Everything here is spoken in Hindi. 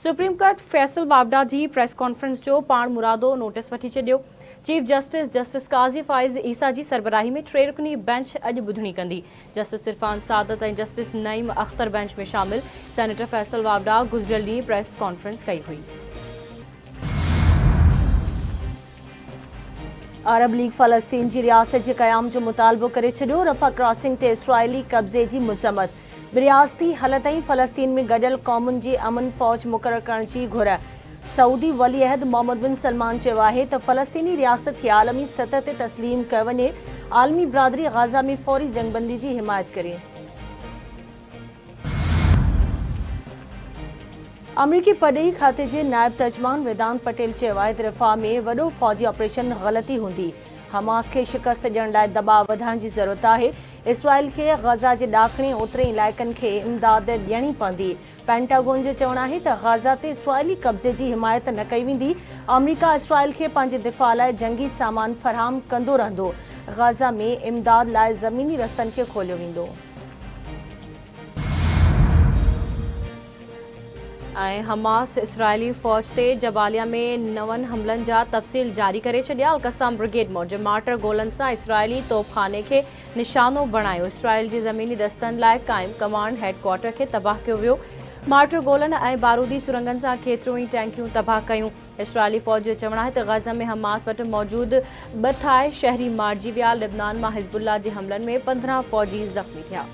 सुप्रीम कोर्ट फैसल वावडा जी प्रेस कॉन्फ्रेंस जो पाण मुरादो नोटिस वठी छॾियो। चीफ जस्टिस काज़ी फाइज़ ईसा जी सरबराही में 3 रुकनी बेंच अॼु ॿुधणी कंदी। जस्टिस इरफान सादत ऐं जस्टिस नईम अख्तर बेंच में शामिल। सेनेटर फैसल वावडा गुज़िरियल ॾींहुं प्रेस कॉन्फ्रेंस कई हुई। अरब लीग फ़लस्तीन जी रियासत जे क़याम जो मुतालबो करे छॾियो। रफ़ा क्रॉसिंग ते इसराइली कब्ज़े जी मज़म्मत। रियासती हलत ऐं फ़लस्तीन में गॾियल क़ौमुनि जी अमन फ़ौज मुक़ररु करण जी घुर। सऊदी वली अहद मोहम्मद बिन सलमान चयो आहे त फ़लस्तीनी रियासत खे आलमी सतह ते तस्लीम कयो वञे। आलमी बिरादरी गाज़ा में फ़ौरी जंगबंदी जी हिमायत करे। अमरीकी परॾेही खाते जे नायब तर्जमान वेदांत पटेल चयो आहे त रिफ़ा में वॾो फ़ौजी ऑपरेशन ग़लती हूंदी। हमास खे शिकस्त ॾियण लाइ दॿाउ वधाइण जी ज़रूरत आहे। इसराइल खे गाज़ा जे ॾाखणे ओतिरे इलाइक़नि खे इमदाद ॾियणी पवंदी। पेंटागन जो चवणु आहे त गाज़ा ते इसराइली कब्ज़े जी हिमायत न कई वेंदी। अमरीका इसराइल खे पंहिंजे दिफ़ा लाइ जंगी सामान फ़राहम कंदो रहंदो। गाज़ा में इमदाद लाइ ज़मीनी रस्तनि खे खोलियो वेंदो। हमास इसराइली फ़ौज ते जबालिया में 9 हमलनि जा तफ़सील जारी करे छॾिया। अल-क़स्साम ब्रिगेड मौजूदु मार्टर गोलनि सां इसराइली तोपखाने खे निशानो बणायो। इसराइल जी ज़मीनी दस्तनि लाइ क़ाइम कमांड हेडक्वार्टर खे तबाह कयो वियो। मार्टर गोलनि ऐं बारूदी सुरंगनि सां केतिरियूं ई टैंकियूं तबाह कयूं। इसराइली फ़ौज जो चवणु आहे त गाज़ा में हमास वटि मौजूदु 2 थाए शहरी मारिजी विया। लिबनान मां हिज़्बुल्लाह जे हमलनि में 15 फ़ौजी ज़ख़्मी थिया।